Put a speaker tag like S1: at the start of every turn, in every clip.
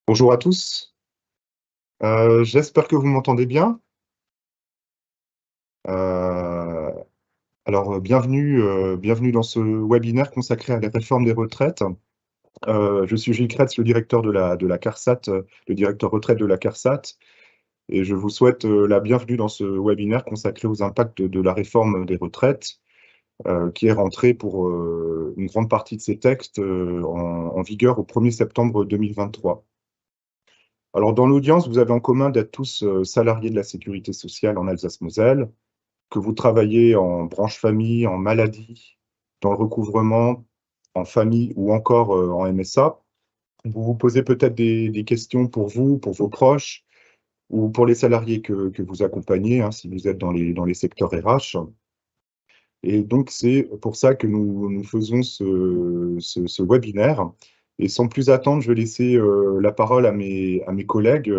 S1: Bonjour à tous, j'espère que vous m'entendez bien. Heu, bienvenue dans ce webinaire consacré à la réforme des retraites. Je suis Gilles Crêts, le directeur de la CARSAT, le directeur retraite de la CARSAT, et je vous souhaite, la bienvenue dans ce webinaire consacré aux impacts de la réforme des retraites, qui est rentrée pour, une grande partie de ces textes, en vigueur au 1er septembre 2023. Alors, dans l'audience, vous avez en commun d'être tous, salariés de la sécurité sociale en Alsace-Moselle, que vous travaillez en branche famille, en maladie, dans le recouvrement, en famille ou encore, en MSA. Vous vous posez peut-être des questions pour vous, pour vos proches ou pour les salariés que vous accompagnez, hein, si vous êtes dans les secteurs RH. Et donc c'est pour ça que nous faisons ce webinaire. Et sans plus attendre, je vais laisser, la parole à mes collègues,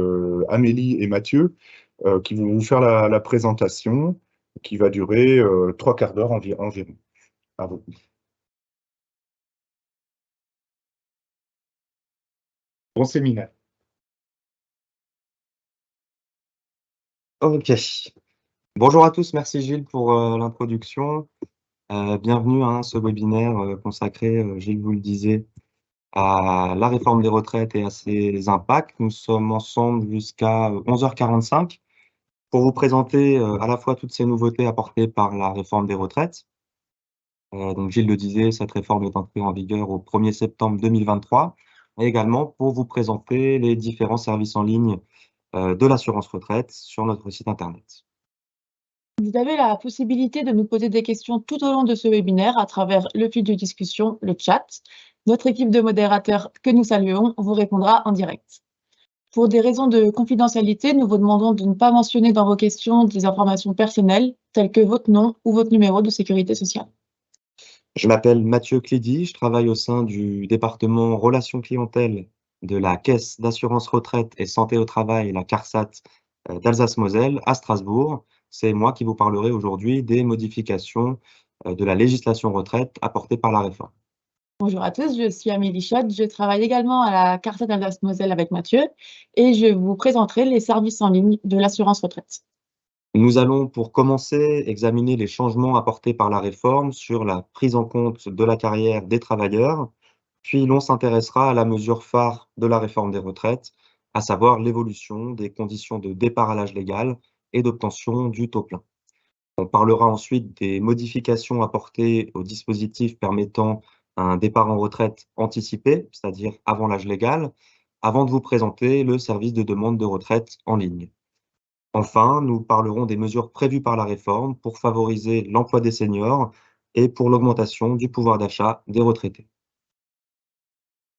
S1: Amélie et Mathieu, qui vont vous faire la présentation, qui va durer, 3/4 d'heure environ. À vous. Bon séminaire.
S2: Ok. Bonjour à tous, merci Gilles pour l'introduction. Bienvenue à ce webinaire consacré, Gilles vous le disait, à la réforme des retraites et à ses impacts. Nous sommes ensemble jusqu'à 11h45 pour vous présenter à la fois toutes ces nouveautés apportées par la réforme des retraites. Donc Gilles le disait, cette réforme est entrée en vigueur au 1er septembre 2023, et également pour vous présenter les différents services en ligne de l'assurance retraite sur notre site internet.
S3: Vous avez la possibilité de nous poser des questions tout au long de ce webinaire à travers le fil de discussion, le chat. Notre équipe de modérateurs, que nous saluons, vous répondra en direct. Pour des raisons de confidentialité, nous vous demandons de ne pas mentionner dans vos questions des informations personnelles telles que votre nom ou votre numéro de sécurité sociale.
S2: Je m'appelle Mathieu Clédy, je travaille au sein du département relations clientèle de la Caisse d'assurance retraite et santé au travail, la CARSAT d'Alsace-Moselle à Strasbourg. C'est moi qui vous parlerai aujourd'hui des modifications de la législation retraite apportées par la réforme.
S3: Bonjour à tous, je suis Amélie Schott, je travaille également à la CARSAT Alsace-Moselle avec Mathieu et je vous présenterai les services en ligne de l'assurance retraite.
S2: Nous allons, pour commencer, examiner les changements apportés par la réforme sur la prise en compte de la carrière des travailleurs, puis l'on s'intéressera à la mesure phare de la réforme des retraites, à savoir l'évolution des conditions de départ à l'âge légal et d'obtention du taux plein. On parlera ensuite des modifications apportées au dispositif permettant un départ en retraite anticipé, c'est-à-dire avant l'âge légal, avant de vous présenter le service de demande de retraite en ligne. Enfin, nous parlerons des mesures prévues par la réforme pour favoriser l'emploi des seniors et pour l'augmentation du pouvoir d'achat des retraités.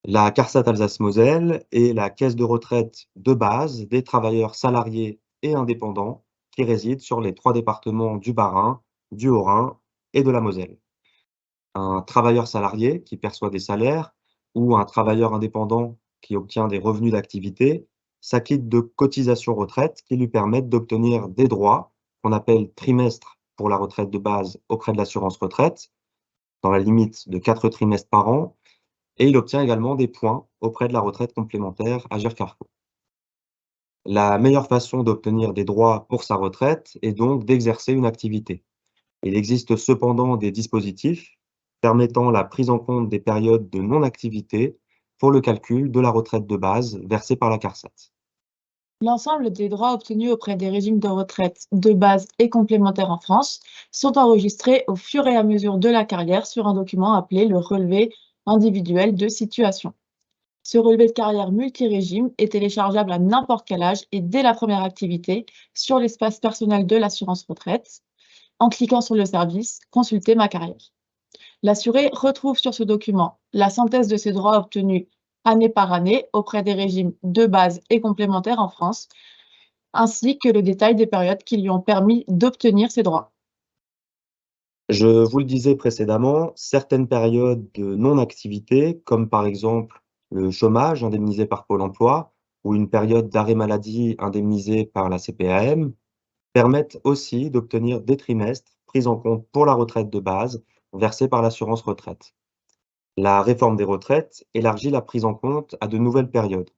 S2: La CARSAT Alsace-Moselle est la caisse de retraite de base des travailleurs salariés et indépendants qui résident sur les 3 départements du Bas-Rhin, du Haut-Rhin et de la Moselle. Un travailleur salarié qui perçoit des salaires ou un travailleur indépendant qui obtient des revenus d'activité s'acquitte de cotisations retraite qui lui permettent d'obtenir des droits qu'on appelle trimestres pour la retraite de base auprès de l'assurance retraite, dans la limite de 4 trimestres par an, et il obtient également des points auprès de la retraite complémentaire Agirc-Arrco. La meilleure façon d'obtenir des droits pour sa retraite est donc d'exercer une activité. Il existe cependant des dispositifs permettant la prise en compte des périodes de non-activité pour le calcul de la retraite de base versée par la CARSAT.
S3: L'ensemble des droits obtenus auprès des régimes de retraite de base et complémentaires en France sont enregistrés au fur et à mesure de la carrière sur un document appelé le relevé individuel de situation. Ce relevé de carrière multirégime est téléchargeable à n'importe quel âge et dès la première activité sur l'espace personnel de l'assurance retraite en cliquant sur le service Consulter ma carrière. L'assuré retrouve sur ce document la synthèse de ses droits obtenus année par année auprès des régimes de base et complémentaires en France, ainsi que le détail des périodes qui lui ont permis d'obtenir ces droits.
S2: Je vous le disais précédemment, certaines périodes de non-activité, comme par exemple le chômage indemnisé par Pôle emploi ou une période d'arrêt maladie indemnisée par la CPAM, permettent aussi d'obtenir des trimestres pris en compte pour la retraite de base versée par l'assurance retraite. La réforme des retraites élargit la prise en compte à de nouvelles périodes.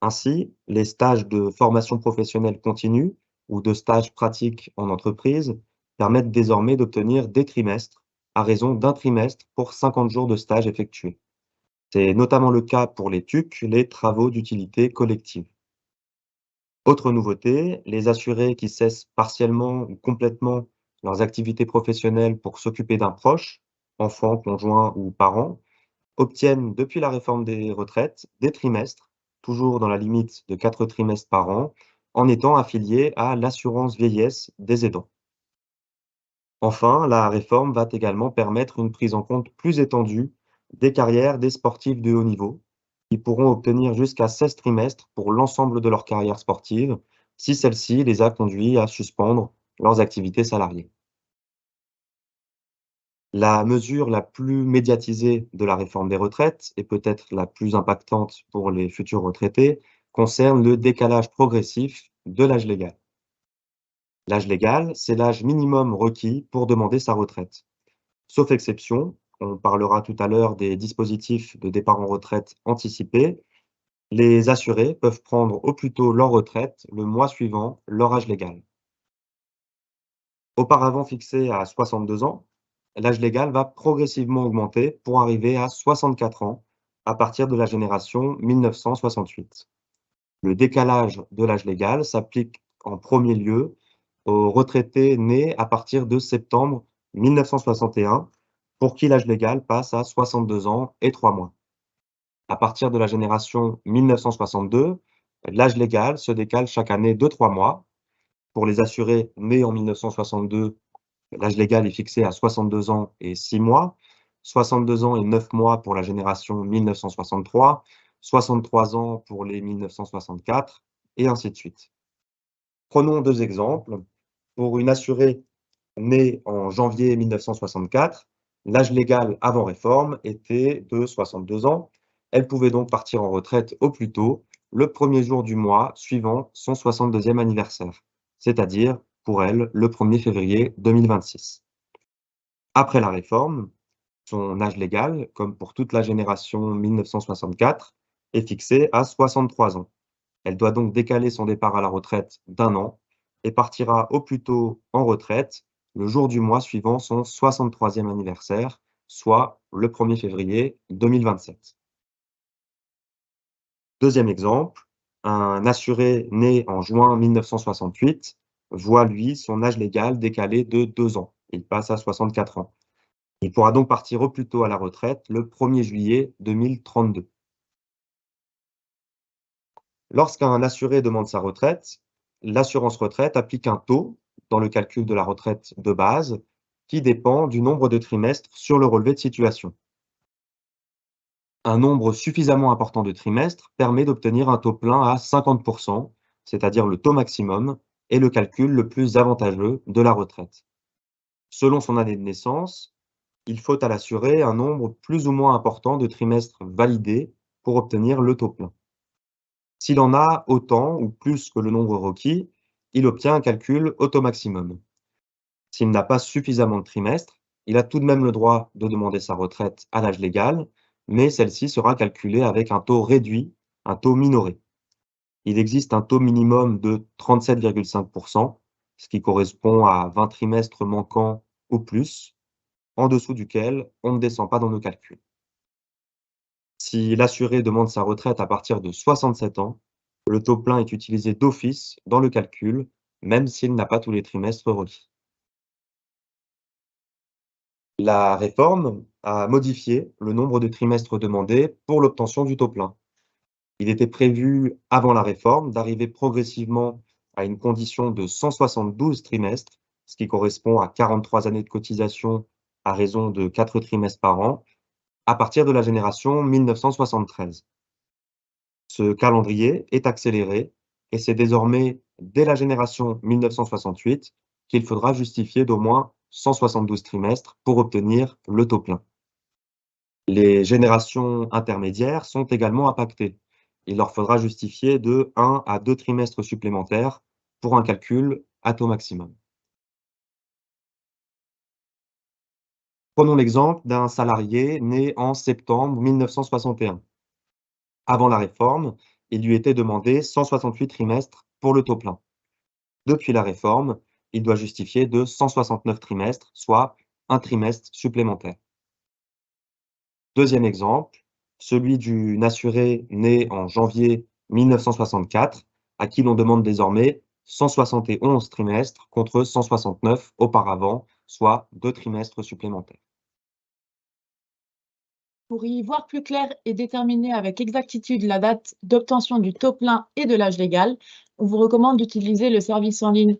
S2: Ainsi, les stages de formation professionnelle continue ou de stages pratiques en entreprise permettent désormais d'obtenir des trimestres à raison d'un trimestre pour 50 jours de stage effectués. C'est notamment le cas pour les TUC, les travaux d'utilité collective. Autre nouveauté, les assurés qui cessent partiellement ou complètement leurs activités professionnelles pour s'occuper d'un proche, enfant, conjoint ou parent, obtiennent depuis la réforme des retraites des trimestres, toujours dans la limite de 4 trimestres par an, en étant affiliés à l'assurance vieillesse des aidants. Enfin, la réforme va également permettre une prise en compte plus étendue des carrières des sportifs de haut niveau, qui pourront obtenir jusqu'à 16 trimestres pour l'ensemble de leur carrière sportive, si celle-ci les a conduits à suspendre leurs activités salariées. La mesure la plus médiatisée de la réforme des retraites, et peut-être la plus impactante pour les futurs retraités, concerne le décalage progressif de l'âge légal. L'âge légal, c'est l'âge minimum requis pour demander sa retraite. Sauf exception, on parlera tout à l'heure des dispositifs de départ en retraite anticipé, les assurés peuvent prendre au plus tôt leur retraite le mois suivant leur âge légal. Auparavant fixé à 62 ans, l'âge légal va progressivement augmenter pour arriver à 64 ans à partir de la génération 1968. Le décalage de l'âge légal s'applique en premier lieu aux retraités nés à partir de septembre 1961, pour qui l'âge légal passe à 62 ans et 3 mois. À partir de la génération 1962, l'âge légal se décale chaque année de 3 mois. Pour les assurés nés en 1962, l'âge légal est fixé à 62 ans et 6 mois, 62 ans et 9 mois pour la génération 1963, 63 ans pour les 1964, et ainsi de suite. Prenons 2 exemples. Pour une assurée née en janvier 1964, l'âge légal avant réforme était de 62 ans. Elle pouvait donc partir en retraite au plus tôt, le premier jour du mois suivant son 62e anniversaire, c'est-à-dire, pour elle, le 1er février 2026. Après la réforme, son âge légal, comme pour toute la génération 1964, est fixé à 63 ans. Elle doit donc décaler son départ à la retraite d'1 an et partira au plus tôt en retraite le jour du mois suivant son 63e anniversaire, soit le 1er février 2027. Deuxième exemple, un assuré né en juin 1968 voit, lui, son âge légal décalé de 2 ans. Il passe à 64 ans. Il pourra donc partir au plus tôt à la retraite le 1er juillet 2032. Lorsqu'un assuré demande sa retraite, l'assurance retraite applique un taux dans le calcul de la retraite de base qui dépend du nombre de trimestres sur le relevé de situation. Un nombre suffisamment important de trimestres permet d'obtenir un taux plein à 50%, c'est-à-dire le taux maximum, et le calcul le plus avantageux de la retraite. Selon son année de naissance, il faut à l'assuré un nombre plus ou moins important de trimestres validés pour obtenir le taux plein. S'il en a autant ou plus que le nombre requis, il obtient un calcul au taux maximum. S'il n'a pas suffisamment de trimestres, il a tout de même le droit de demander sa retraite à l'âge légal, mais celle-ci sera calculée avec un taux réduit, un taux minoré. Il existe un taux minimum de 37,5%, ce qui correspond à 20 trimestres manquants ou plus, en dessous duquel on ne descend pas dans nos calculs. Si l'assuré demande sa retraite à partir de 67 ans, le taux plein est utilisé d'office dans le calcul, même s'il n'a pas tous les trimestres requis. La réforme a modifié le nombre de trimestres demandés pour l'obtention du taux plein. Il était prévu, avant la réforme, d'arriver progressivement à une condition de 172 trimestres, ce qui correspond à 43 années de cotisation à raison de 4 trimestres par an, à partir de la génération 1973. Ce calendrier est accéléré et c'est désormais dès la génération 1968 qu'il faudra justifier d'au moins 172 trimestres pour obtenir le taux plein. Les générations intermédiaires sont également impactées. Il leur faudra justifier de 1 à 2 trimestres supplémentaires pour un calcul à taux maximum. Prenons l'exemple d'un salarié né en septembre 1961. Avant la réforme, il lui était demandé 168 trimestres pour le taux plein. Depuis la réforme, il doit justifier de 169 trimestres, soit un trimestre supplémentaire. Deuxième exemple, celui d'une assurée née en janvier 1964, à qui l'on demande désormais 171 trimestres contre 169 auparavant, soit 2 trimestres supplémentaires.
S3: Pour y voir plus clair et déterminer avec exactitude la date d'obtention du taux plein et de l'âge légal, on vous recommande d'utiliser le service en ligne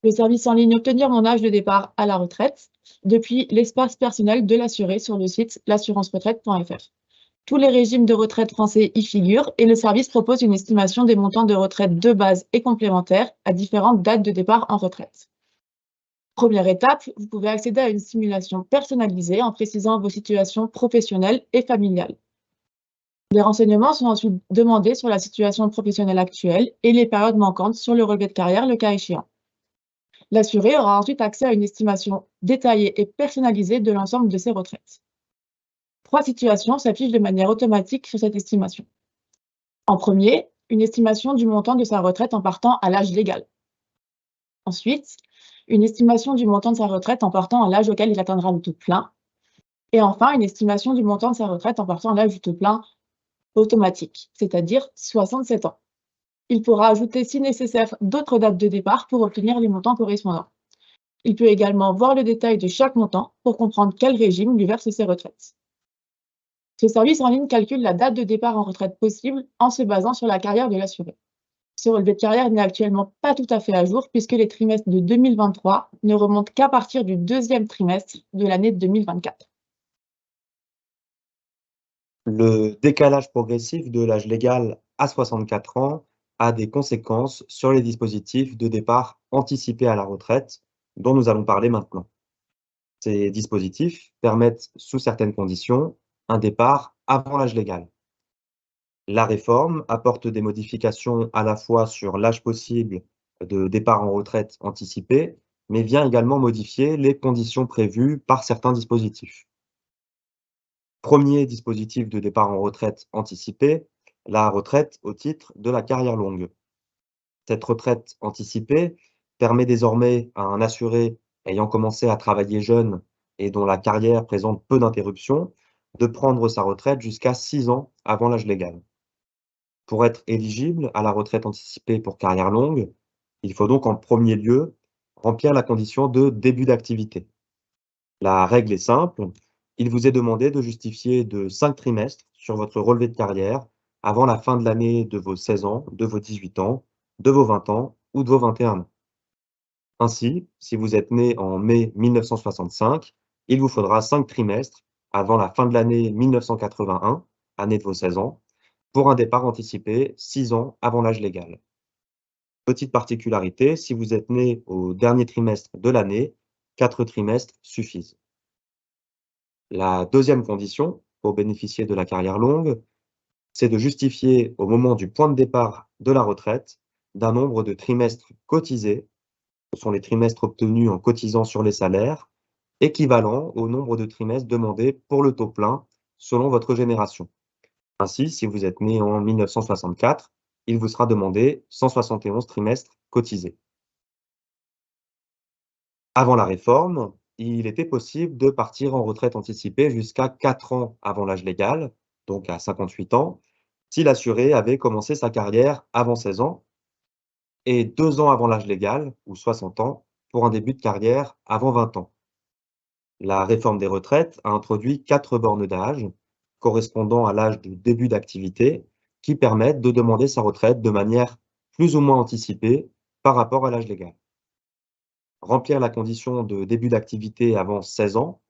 S3: Obtenir mon âge de départ à la retraite depuis l'espace personnel de l'assuré sur le site l'assurance-retraite.fr. Tous les régimes de retraite français y figurent et le service propose une estimation des montants de retraite de base et complémentaires à différentes dates de départ en retraite. Première étape, vous pouvez accéder à une simulation personnalisée en précisant vos situations professionnelles et familiales. Les renseignements sont ensuite demandés sur la situation professionnelle actuelle et les périodes manquantes sur le relevé de carrière le cas échéant. L'assuré aura ensuite accès à une estimation détaillée et personnalisée de l'ensemble de ses retraites. 3 situations s'affichent de manière automatique sur cette estimation. En premier, une estimation du montant de sa retraite en partant à l'âge légal. Ensuite, une estimation du montant de sa retraite en partant à l'âge auquel il atteindra le taux plein. Et enfin, une estimation du montant de sa retraite en partant à l'âge du taux plein automatique, c'est-à-dire 67 ans. Il pourra ajouter, si nécessaire, d'autres dates de départ pour obtenir les montants correspondants. Il peut également voir le détail de chaque montant pour comprendre quel régime lui verse ses retraites. Ce service en ligne calcule la date de départ en retraite possible en se basant sur la carrière de l'assuré. Ce relevé de carrière n'est actuellement pas tout à fait à jour puisque les trimestres de 2023 ne remontent qu'à partir du deuxième trimestre de l'année 2024.
S2: Le décalage progressif de l'âge légal à 64 ans a des conséquences sur les dispositifs de départ anticipé à la retraite dont nous allons parler maintenant. Ces dispositifs permettent, sous certaines conditions, un départ avant l'âge légal. La réforme apporte des modifications à la fois sur l'âge possible de départ en retraite anticipé, mais vient également modifier les conditions prévues par certains dispositifs. Premier dispositif de départ en retraite anticipé, la retraite au titre de la carrière longue. Cette retraite anticipée permet désormais à un assuré ayant commencé à travailler jeune et dont la carrière présente peu d'interruptions de prendre sa retraite jusqu'à 6 ans avant l'âge légal. Pour être éligible à la retraite anticipée pour carrière longue, il faut donc en premier lieu remplir la condition de début d'activité. La règle est simple, il vous est demandé de justifier de 5 trimestres sur votre relevé de carrière avant la fin de l'année de vos 16 ans, de vos 18 ans, de vos 20 ans ou de vos 21 ans. Ainsi, si vous êtes né en mai 1965, il vous faudra 5 trimestres avant la fin de l'année 1981, année de vos 16 ans, pour un départ anticipé 6 ans avant l'âge légal. Petite particularité, si vous êtes né au dernier trimestre de l'année, 4 trimestres suffisent. La deuxième condition pour bénéficier de la carrière longue, c'est de justifier au moment du point de départ de la retraite d'un nombre de trimestres cotisés, ce sont les trimestres obtenus en cotisant sur les salaires, équivalent au nombre de trimestres demandés pour le taux plein selon votre génération. Ainsi, si vous êtes né en 1964, il vous sera demandé 171 trimestres cotisés. Avant la réforme, il était possible de partir en retraite anticipée jusqu'à 4 ans avant l'âge légal, donc à 58 ans, si l'assuré avait commencé sa carrière avant 16 ans, et 2 ans avant l'âge légal, ou 60 ans, pour un début de carrière avant 20 ans. La réforme des retraites a introduit 4 bornes d'âge, correspondant à l'âge de début d'activité, qui permettent de demander sa retraite de manière plus ou moins anticipée par rapport à l'âge légal. Remplir la condition de début d'activité avant 16 ans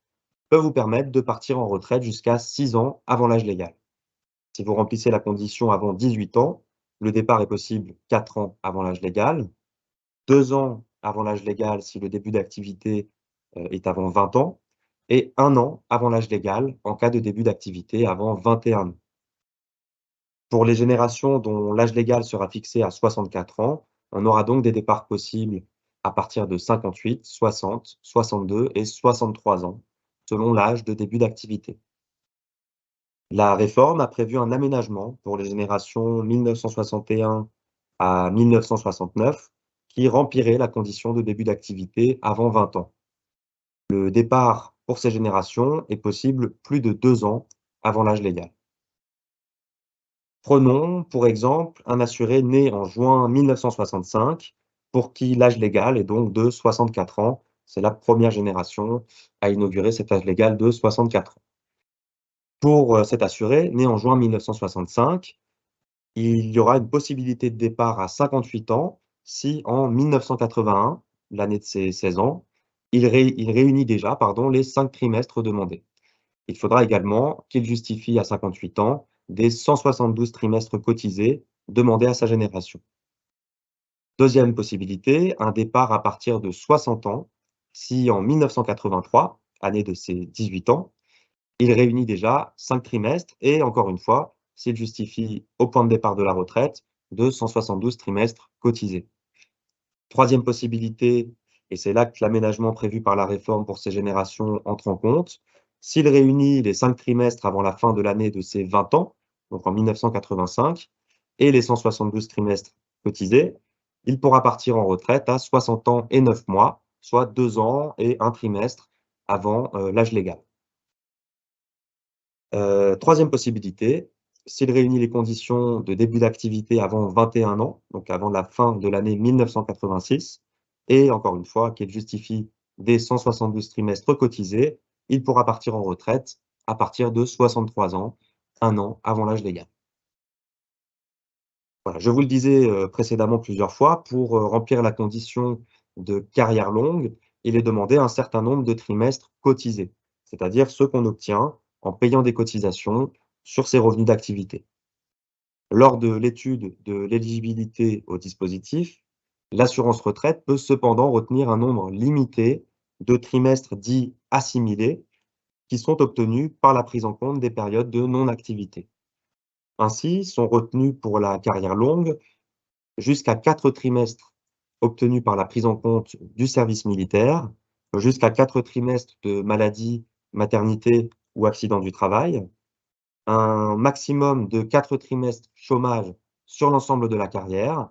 S2: peut vous permettre de partir en retraite jusqu'à 6 ans avant l'âge légal. Si vous remplissez la condition avant 18 ans, le départ est possible 4 ans avant l'âge légal, 2 ans avant l'âge légal si le début d'activité est avant 20 ans, et 1 an avant l'âge légal en cas de début d'activité avant 21 ans. Pour les générations dont l'âge légal sera fixé à 64 ans, on aura donc des départs possibles à partir de 58, 60, 62 et 63 ans, selon l'âge de début d'activité. La réforme a prévu un aménagement pour les générations 1961 à 1969 qui remplirait la condition de début d'activité avant 20 ans. Le départ pour ces générations est possible plus de 2 ans avant l'âge légal. Prenons pour exemple un assuré né en juin 1965 pour qui l'âge légal est donc de 64 ans. C'est la première génération à inaugurer cet âge légal de 64 ans. Pour cet assuré né en juin 1965, il y aura une possibilité de départ à 58 ans si en 1981, l'année de ses 16 ans, il réunit déjà les 5 trimestres demandés. Il faudra également qu'il justifie à 58 ans des 172 trimestres cotisés demandés à sa génération. Deuxième possibilité, un départ à partir de 60 ans si en 1983, année de ses 18 ans, il réunit déjà 5 trimestres et encore une fois, s'il justifie au point de départ de la retraite de 172 trimestres cotisés. Troisième possibilité, et c'est là que l'aménagement prévu par la réforme pour ces générations entre en compte, s'il réunit les 5 trimestres avant la fin de l'année de ses 20 ans, donc en 1985, et les 172 trimestres cotisés, il pourra partir en retraite à 60 ans et 9 mois, soit 2 ans et 1 trimestre avant l'âge légal. Troisième possibilité, s'il réunit les conditions de début d'activité avant 21 ans, donc avant la fin de l'année 1986, et encore une fois, qu'il justifie des 172 trimestres cotisés, il pourra partir en retraite à partir de 63 ans, 1 an avant l'âge légal. Voilà, je vous le disais précédemment plusieurs fois, pour remplir la condition de carrière longue, il est demandé un certain nombre de trimestres cotisés, c'est-à-dire ceux qu'on obtient en payant des cotisations sur ses revenus d'activité. Lors de l'étude de l'éligibilité au dispositif, l'assurance retraite peut cependant retenir un nombre limité de trimestres dits assimilés qui sont obtenus par la prise en compte des périodes de non-activité. Ainsi, sont retenus pour la carrière longue jusqu'à 4 trimestres obtenus par la prise en compte du service militaire, jusqu'à 4 trimestres de maladie, maternité ou accident du travail, un maximum de 4 trimestres chômage sur l'ensemble de la carrière,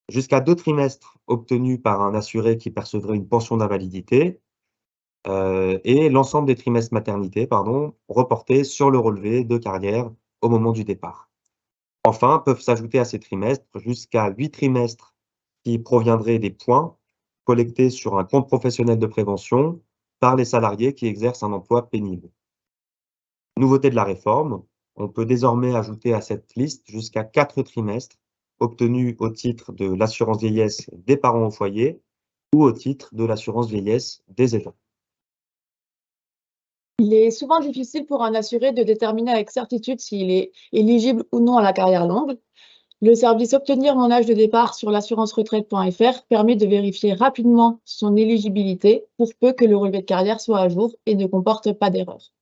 S2: jusqu'à 2 trimestres obtenus par un assuré qui percevrait une pension d'invalidité, et l'ensemble des trimestres maternité, reportés sur le relevé de carrière au moment du départ. Enfin, peuvent s'ajouter à ces trimestres jusqu'à 8 trimestres qui proviendraient des points collectés sur un compte professionnel de prévention par les salariés qui exercent un emploi pénible. Nouveauté de la réforme, on peut désormais ajouter à cette liste jusqu'à 4 trimestres obtenus au titre de l'assurance vieillesse des parents au foyer ou au titre de l'assurance vieillesse des aidants.
S3: Il est souvent difficile pour un assuré de déterminer avec certitude s'il est éligible ou non à la carrière longue. Le service Obtenir mon âge de départ sur l'assurance-retraite.fr permet de vérifier rapidement son éligibilité pour peu que le relevé de carrière soit à jour et ne comporte pas d'erreur.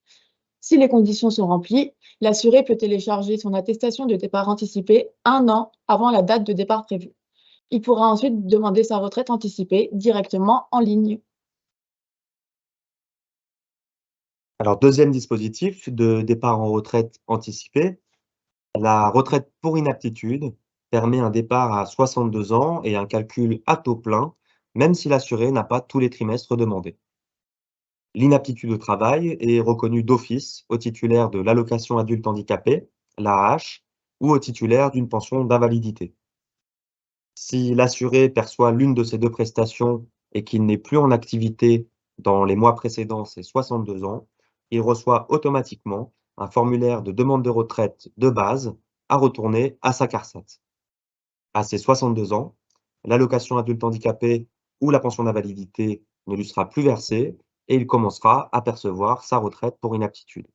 S3: Si les conditions sont remplies, l'assuré peut télécharger son attestation de départ anticipé 1 an avant la date de départ prévue. Il pourra ensuite demander sa retraite anticipée directement en ligne.
S2: Alors, deuxième dispositif de départ en retraite anticipée, la retraite pour inaptitude permet un départ à 62 ans et un calcul à taux plein, même si l'assuré n'a pas tous les trimestres demandés. L'inaptitude au travail est reconnue d'office aux titulaires de l'allocation adulte handicapé, l'AAH, ou aux titulaires d'une pension d'invalidité. Si l'assuré perçoit l'une de ces deux prestations et qu'il n'est plus en activité dans les mois précédant ses 62 ans, il reçoit automatiquement un formulaire de demande de retraite de base à retourner à sa CARSAT. À ses 62 ans, l'allocation adulte handicapé ou la pension d'invalidité ne lui sera plus versée et il commencera à percevoir sa retraite pour inaptitude.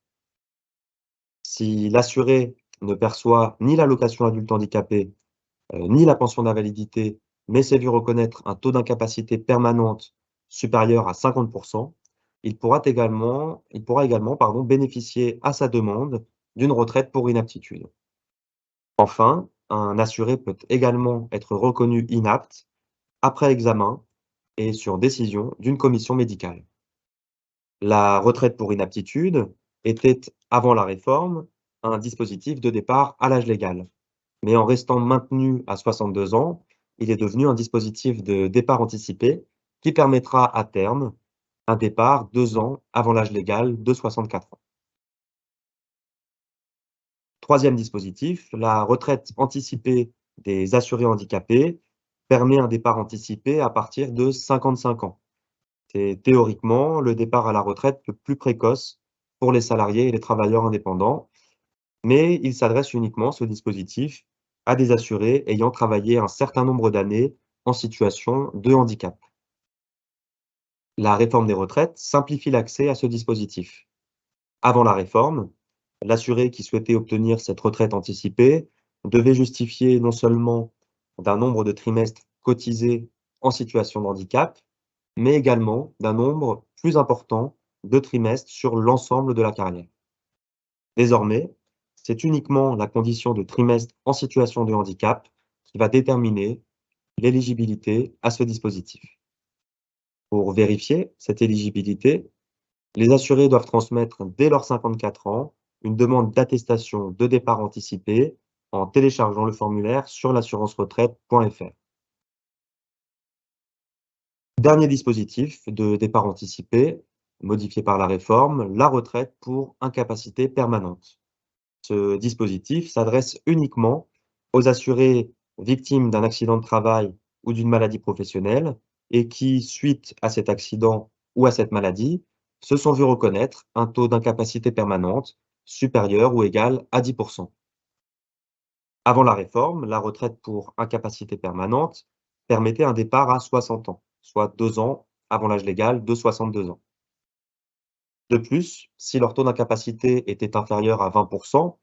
S2: Si l'assuré ne perçoit ni l'allocation adulte handicapé, ni la pension d'invalidité, mais s'est vu reconnaître un taux d'incapacité permanente supérieur à 50%, il pourra également bénéficier à sa demande d'une retraite pour inaptitude. Enfin, un assuré peut également être reconnu inapte après examen et sur décision d'une commission médicale. La retraite pour inaptitude était avant la réforme, un dispositif de départ à l'âge légal. Mais en restant maintenu à 62 ans, il est devenu un dispositif de départ anticipé qui permettra à terme un départ 2 ans avant l'âge légal de 64 ans. Troisième dispositif, la retraite anticipée des assurés handicapés permet un départ anticipé à partir de 55 ans. C'est théoriquement le départ à la retraite le plus précoce pour les salariés et les travailleurs indépendants, mais il s'adresse uniquement, ce dispositif, à des assurés ayant travaillé un certain nombre d'années en situation de handicap. La réforme des retraites simplifie l'accès à ce dispositif. Avant la réforme, l'assuré qui souhaitait obtenir cette retraite anticipée devait justifier non seulement d'un nombre de trimestres cotisés en situation de handicap, mais également d'un nombre plus important de trimestres sur l'ensemble de la carrière. Désormais, c'est uniquement la condition de trimestre en situation de handicap qui va déterminer l'éligibilité à ce dispositif. Pour vérifier cette éligibilité, les assurés doivent transmettre dès leurs 54 ans une demande d'attestation de départ anticipé en téléchargeant le formulaire sur l'assurance-retraite.fr. Dernier dispositif de départ anticipé, modifié par la réforme, la retraite pour incapacité permanente. Ce dispositif s'adresse uniquement aux assurés victimes d'un accident de travail ou d'une maladie professionnelle et qui, suite à cet accident ou à cette maladie, se sont vus reconnaître un taux d'incapacité permanente supérieur ou égal à 10%. Avant la réforme, la retraite pour incapacité permanente permettait un départ à 60 ans, soit 2 ans avant l'âge légal de 62 ans. De plus, si leur taux d'incapacité était inférieur à 20%,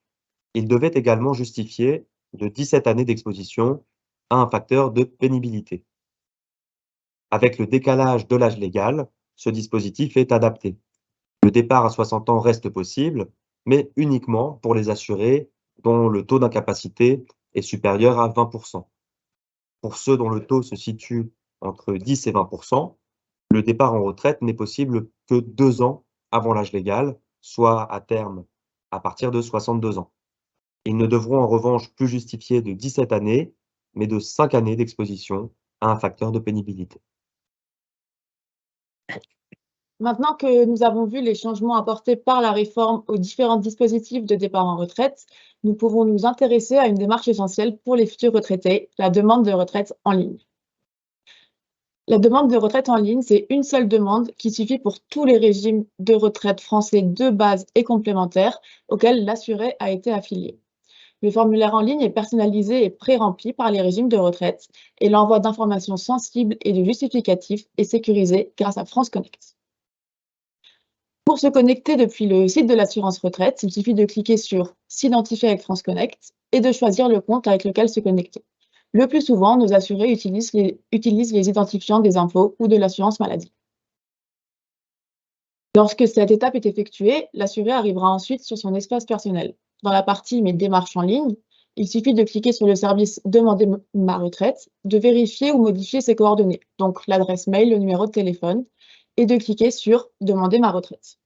S2: ils devaient également justifier de 17 années d'exposition à un facteur de pénibilité. Avec le décalage de l'âge légal, ce dispositif est adapté. Le départ à 60 ans reste possible, mais uniquement pour les assurés dont le taux d'incapacité est supérieur à 20%. Pour ceux dont le taux se situe entre 10 et 20%, le départ en retraite n'est possible que 2 ans avant l'âge légal, soit à terme à partir de 62 ans. Ils ne devront en revanche plus justifier de 17 années, mais de 5 années d'exposition à un facteur de pénibilité.
S3: Maintenant que nous avons vu les changements apportés par la réforme aux différents dispositifs de départ en retraite, nous pouvons nous intéresser à une démarche essentielle pour les futurs retraités, la demande de retraite en ligne. La demande de retraite en ligne, c'est une seule demande qui suffit pour tous les régimes de retraite français de base et complémentaires auxquels l'assuré a été affilié. Le formulaire en ligne est personnalisé et pré-rempli par les régimes de retraite et l'envoi d'informations sensibles et de justificatifs est sécurisé grâce à France Connect. Pour se connecter depuis le site de l'assurance retraite, il suffit de cliquer sur « S'identifier avec France Connect » et de choisir le compte avec lequel se connecter. Le plus souvent, nos assurés utilisent les identifiants des impôts ou de l'assurance maladie. Lorsque cette étape est effectuée, l'assuré arrivera ensuite sur son espace personnel. Dans la partie « Mes démarches en ligne », il suffit de cliquer sur le service « Demander ma retraite », de vérifier ou modifier ses coordonnées, donc l'adresse mail, le numéro de téléphone, et de cliquer sur « Demander ma retraite ».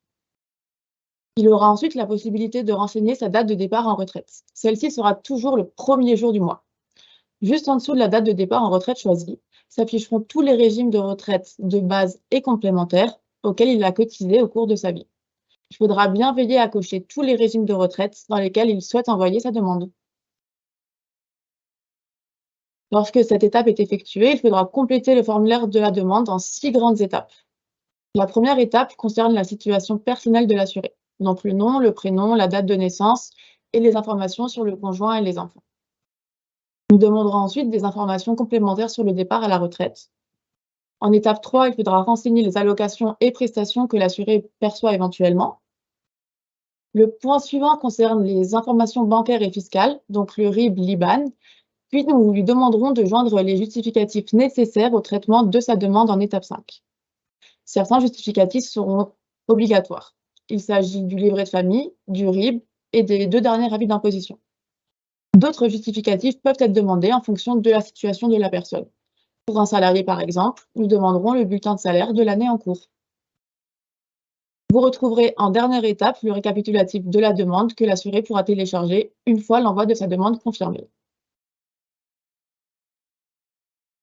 S3: Il aura ensuite la possibilité de renseigner sa date de départ en retraite. Celle-ci sera toujours le premier jour du mois. Juste en dessous de la date de départ en retraite choisie, s'afficheront tous les régimes de retraite de base et complémentaires auxquels il a cotisé au cours de sa vie. Il faudra bien veiller à cocher tous les régimes de retraite dans lesquels il souhaite envoyer sa demande. Lorsque cette étape est effectuée, il faudra compléter le formulaire de la demande en 6 grandes étapes. La première étape concerne la situation personnelle de l'assuré, donc le nom, le prénom, la date de naissance et les informations sur le conjoint et les enfants. Nous demanderons ensuite des informations complémentaires sur le départ à la retraite. En étape 3, il faudra renseigner les allocations et prestations que l'assuré perçoit éventuellement. Le point suivant concerne les informations bancaires et fiscales, donc le RIB, l'IBAN, puis nous lui demanderons de joindre les justificatifs nécessaires au traitement de sa demande en étape 5. Certains justificatifs seront obligatoires. Il s'agit du livret de famille, du RIB et des 2 derniers avis d'imposition. D'autres justificatifs peuvent être demandés en fonction de la situation de la personne. Pour un salarié, par exemple, nous demanderons le bulletin de salaire de l'année en cours. Vous retrouverez en dernière étape le récapitulatif de la demande que l'assuré pourra télécharger une fois l'envoi de sa demande confirmé.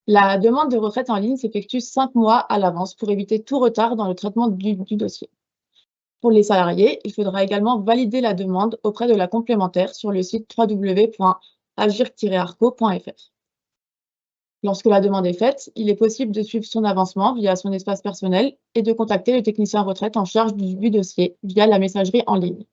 S3: La demande de retraite en ligne s'effectue 5 mois à l'avance pour éviter tout retard dans le traitement du dossier. Pour les salariés, il faudra également valider la demande auprès de la complémentaire sur le site www.agir-arco.fr. Lorsque la demande est faite, il est possible de suivre son avancement via son espace personnel et de contacter le technicien retraite en charge du dossier via la messagerie en ligne.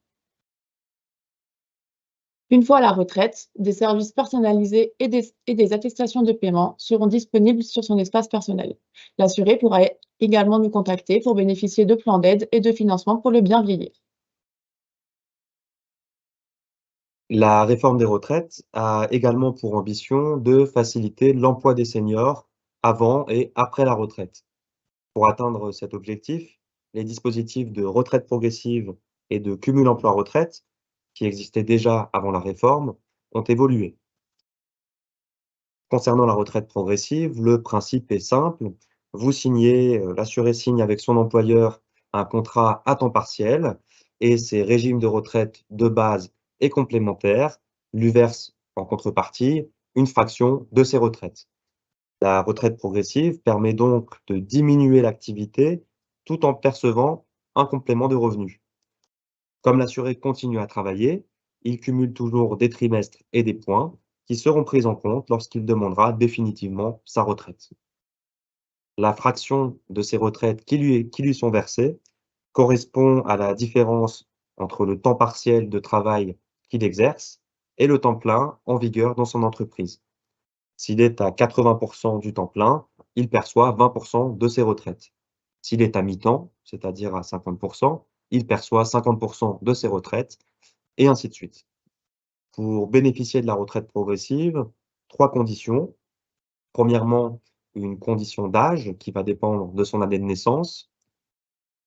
S3: Une fois la retraite, des services personnalisés et des attestations de paiement seront disponibles sur son espace personnel. L'assuré pourra également nous contacter pour bénéficier de plans d'aide et de financement pour le bien vieillir.
S2: La réforme des retraites a également pour ambition de faciliter l'emploi des seniors avant et après la retraite. Pour atteindre cet objectif, les dispositifs de retraite progressive et de cumul emploi-retraite, qui existaient déjà avant la réforme, ont évolué. Concernant la retraite progressive, le principe est simple. L'assuré signe avec son employeur un contrat à temps partiel et ses régimes de retraite de base et complémentaires lui versent en contrepartie une fraction de ses retraites. La retraite progressive permet donc de diminuer l'activité tout en percevant un complément de revenus. Comme l'assuré continue à travailler, il cumule toujours des trimestres et des points qui seront pris en compte lorsqu'il demandera définitivement sa retraite. La fraction de ces retraites qui lui sont versées correspond à la différence entre le temps partiel de travail qu'il exerce et le temps plein en vigueur dans son entreprise. S'il est à 80% du temps plein, il perçoit 20% de ses retraites. S'il est à mi-temps, c'est-à-dire à 50%, il perçoit 50% de ses retraites, et ainsi de suite. Pour bénéficier de la retraite progressive, 3 conditions. Premièrement, une condition d'âge qui va dépendre de son année de naissance.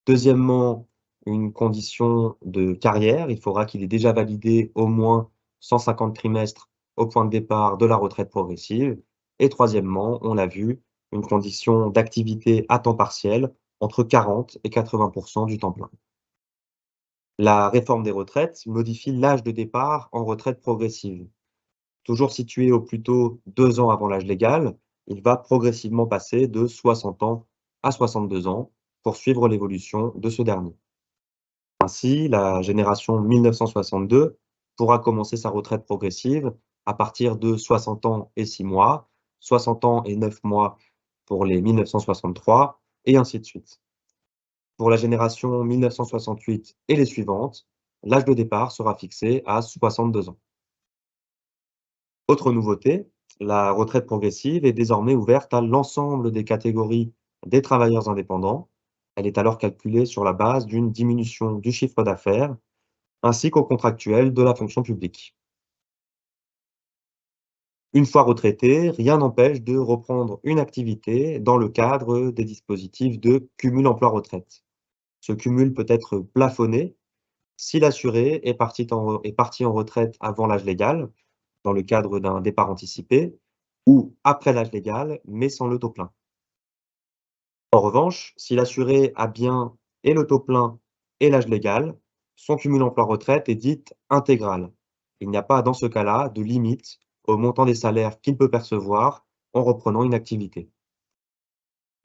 S2: Deuxièmement, une condition de carrière. Il faudra qu'il ait déjà validé au moins 150 trimestres au point de départ de la retraite progressive. Et troisièmement, on l'a vu, une condition d'activité à temps partiel entre 40 et 80% du temps plein. La réforme des retraites modifie l'âge de départ en retraite progressive. Toujours situé au plus tôt 2 ans avant l'âge légal, il va progressivement passer de 60 ans à 62 ans pour suivre l'évolution de ce dernier. Ainsi, la génération 1962 pourra commencer sa retraite progressive à partir de 60 ans et 6 mois, 60 ans et 9 mois pour les 1963, et ainsi de suite. Pour la génération 1968 et les suivantes, l'âge de départ sera fixé à 62 ans. Autre nouveauté, la retraite progressive est désormais ouverte à l'ensemble des catégories des travailleurs indépendants. Elle est alors calculée sur la base d'une diminution du chiffre d'affaires, ainsi qu'aux contractuels de la fonction publique. Une fois retraité, rien n'empêche de reprendre une activité dans le cadre des dispositifs de cumul emploi-retraite. Ce cumul peut être plafonné si l'assuré est parti en retraite avant l'âge légal, dans le cadre d'un départ anticipé, ou après l'âge légal, mais sans le taux plein. En revanche, si l'assuré a bien et le taux plein et l'âge légal, son cumul emploi-retraite est dit intégral. Il n'y a pas, dans ce cas-là, de limite au montant des salaires qu'il peut percevoir en reprenant une activité.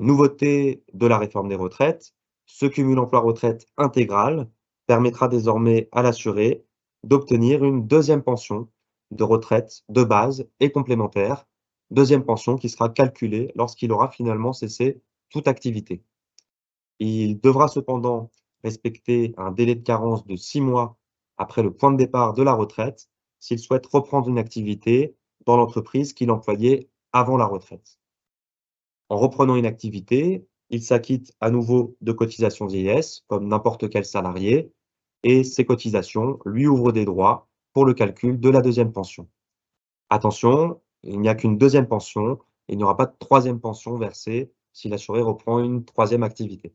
S2: Nouveauté de la réforme des retraites, ce cumul emploi-retraite intégral permettra désormais à l'assuré d'obtenir une deuxième pension de retraite de base et complémentaire, deuxième pension qui sera calculée lorsqu'il aura finalement cessé toute activité. Il devra cependant respecter un délai de carence de 6 mois après le point de départ de la retraite s'il souhaite reprendre une activité dans l'entreprise qu'il employait avant la retraite. En reprenant une activité, il s'acquitte à nouveau de cotisations vieillesse, comme n'importe quel salarié, et ces cotisations lui ouvrent des droits pour le calcul de la deuxième pension. Attention, il n'y a qu'une deuxième pension, il n'y aura pas de troisième pension versée si l'assuré reprend une troisième activité.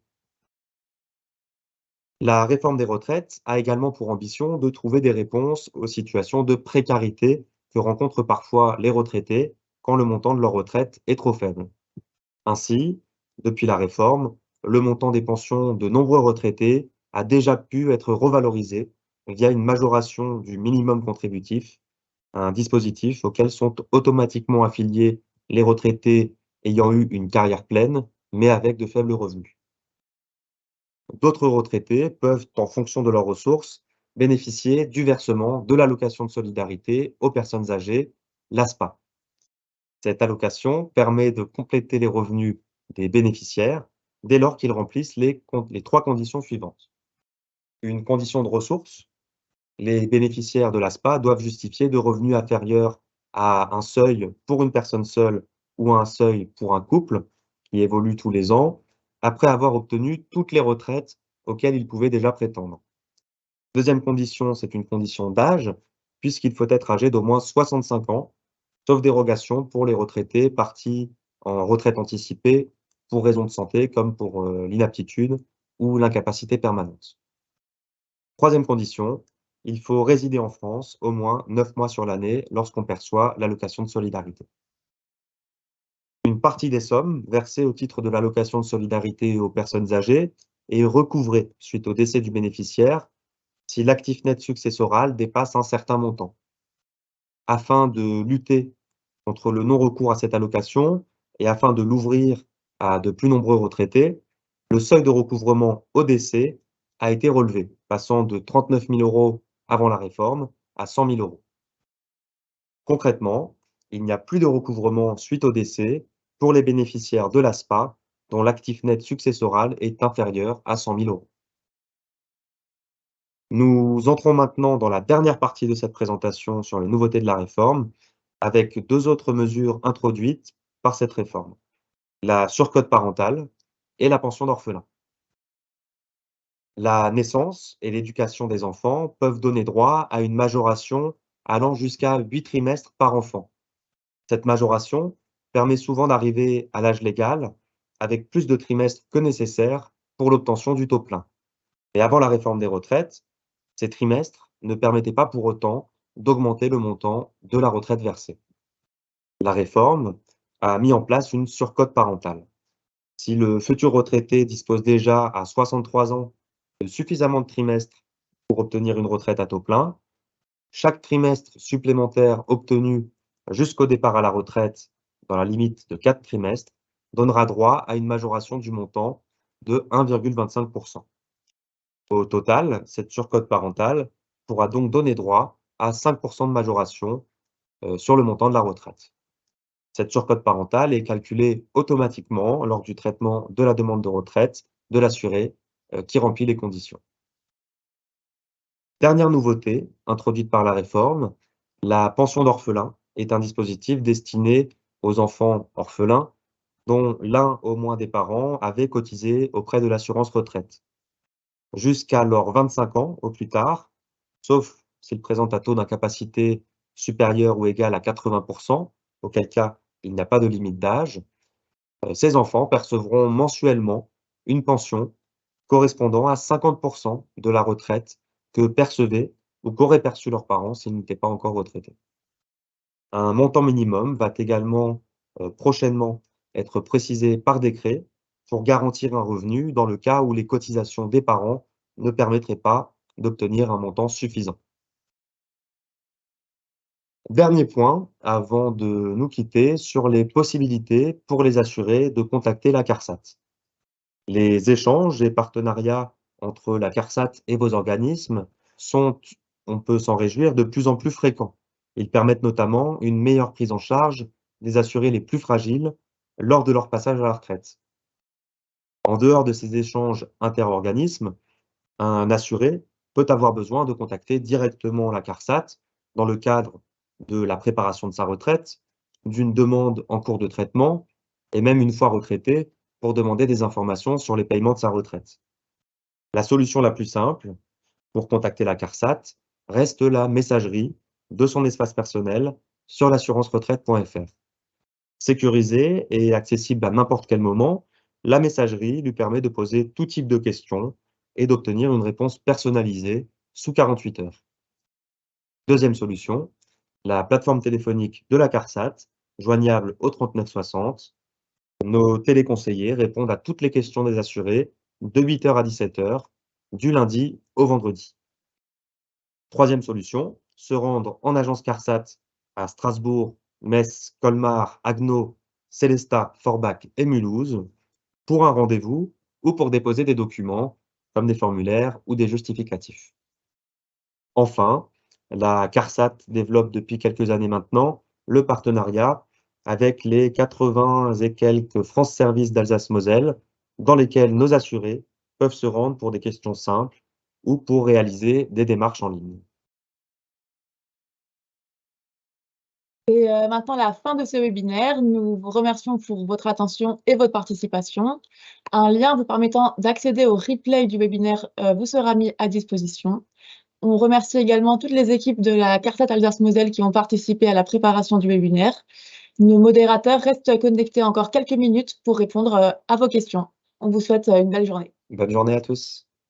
S2: La réforme des retraites a également pour ambition de trouver des réponses aux situations de précarité que rencontrent parfois les retraités quand le montant de leur retraite est trop faible. Ainsi, depuis la réforme, le montant des pensions de nombreux retraités a déjà pu être revalorisé via une majoration du minimum contributif, un dispositif auquel sont automatiquement affiliés les retraités ayant eu une carrière pleine, mais avec de faibles revenus. D'autres retraités peuvent, en fonction de leurs ressources, bénéficier du versement de l'allocation de solidarité aux personnes âgées, l'ASPA. Cette allocation permet de compléter les revenus des bénéficiaires dès lors qu'ils remplissent les 3 conditions suivantes. Une condition de ressources: les bénéficiaires de l'ASPA doivent justifier de revenus inférieurs à un seuil pour une personne seule ou à un seuil pour un couple qui évolue tous les ans, après avoir obtenu toutes les retraites auxquelles ils pouvaient déjà prétendre. Deuxième condition, c'est une condition d'âge, puisqu'il faut être âgé d'au moins 65 ans, sauf dérogation pour les retraités partis en retraite anticipée pour raison de santé, comme pour l'inaptitude ou l'incapacité permanente. Troisième condition, il faut résider en France au moins 9 mois sur l'année lorsqu'on perçoit l'allocation de solidarité. Une partie des sommes versées au titre de l'allocation de solidarité aux personnes âgées est recouvrée suite au décès du bénéficiaire si l'actif net successoral dépasse un certain montant. Afin de lutter contre le non-recours à cette allocation et afin de l'ouvrir à de plus nombreux retraités, le seuil de recouvrement au décès a été relevé, passant de 39 000 € avant la réforme à 100 000 €. Concrètement, il n'y a plus de recouvrement suite au décès pour les bénéficiaires de l'ASPA dont l'actif net successoral est inférieur à 100 000 €. Nous entrons maintenant dans la dernière partie de cette présentation sur les nouveautés de la réforme, avec 2 autres mesures introduites par cette réforme: la surcote parentale et la pension d'orphelin. La naissance et l'éducation des enfants peuvent donner droit à une majoration allant jusqu'à 8 trimestres par enfant. Cette majoration permet souvent d'arriver à l'âge légal avec plus de trimestres que nécessaire pour l'obtention du taux plein. Et avant la réforme des retraites, ces trimestres ne permettaient pas pour autant d'augmenter le montant de la retraite versée. La réforme a mis en place une surcote parentale. Si le futur retraité dispose déjà à 63 ans de suffisamment de trimestres pour obtenir une retraite à taux plein, chaque trimestre supplémentaire obtenu jusqu'au départ à la retraite, dans la limite de 4 trimestres, donnera droit à une majoration du montant de 1,25 %. Au total, cette surcote parentale pourra donc donner droit à 5 % de majoration sur le montant de la retraite. Cette surcote parentale est calculée automatiquement lors du traitement de la demande de retraite de l'assuré qui remplit les conditions. Dernière nouveauté introduite par la réforme, la pension d'orphelin est un dispositif destiné aux enfants orphelins dont l'un au moins des parents avait cotisé auprès de l'assurance retraite. Jusqu'à leurs 25 ans au plus tard, sauf s'ils présentent un taux d'incapacité supérieur ou égal à 80 %, auquel cas il n'y a pas de limite d'âge, ces enfants percevront mensuellement une pension correspondant à 50 % de la retraite que percevaient ou qu'auraient perçu leurs parents s'ils n'étaient pas encore retraités. Un montant minimum va également prochainement être précisé par décret pour garantir un revenu dans le cas où les cotisations des parents ne permettraient pas d'obtenir un montant suffisant. Dernier point, avant de nous quitter, sur les possibilités pour les assurés de contacter la CARSAT. Les échanges et partenariats entre la CARSAT et vos organismes sont, on peut s'en réjouir, de plus en plus fréquents. Ils permettent notamment une meilleure prise en charge des assurés les plus fragiles lors de leur passage à la retraite. En dehors de ces échanges interorganismes, un assuré peut avoir besoin de contacter directement la CARSAT dans le cadre de la préparation de sa retraite, d'une demande en cours de traitement et même une fois retraité pour demander des informations sur les paiements de sa retraite. La solution la plus simple pour contacter la CARSAT reste la messagerie de son espace personnel sur l'assurance-retraite.fr. Sécurisée et accessible à n'importe quel moment, la messagerie lui permet de poser tout type de questions et d'obtenir une réponse personnalisée sous 48 heures. Deuxième solution, la plateforme téléphonique de la CARSAT, joignable au 39 60. Nos téléconseillers répondent à toutes les questions des assurés de 8 h à 17 h du lundi au vendredi. Troisième solution, se rendre en agence CARSAT à Strasbourg, Metz, Colmar, Haguenau, Sélestat, Forbach et Mulhouse pour un rendez-vous ou pour déposer des documents comme des formulaires ou des justificatifs. Enfin, la CARSAT développe depuis quelques années maintenant le partenariat avec les 80 et quelques France Services d'Alsace-Moselle, dans lesquels nos assurés peuvent se rendre pour des questions simples ou pour réaliser des démarches en ligne.
S3: Et maintenant la fin de ce webinaire. Nous vous remercions pour votre attention et votre participation. Un lien vous permettant d'accéder au replay du webinaire, vous sera mis à disposition. On remercie également toutes les équipes de la CARSAT Alsace-Moselle qui ont participé à la préparation du webinaire. Nos modérateurs restent connectés encore quelques minutes pour répondre, à vos questions. On vous souhaite, une belle journée.
S2: Bonne journée à tous.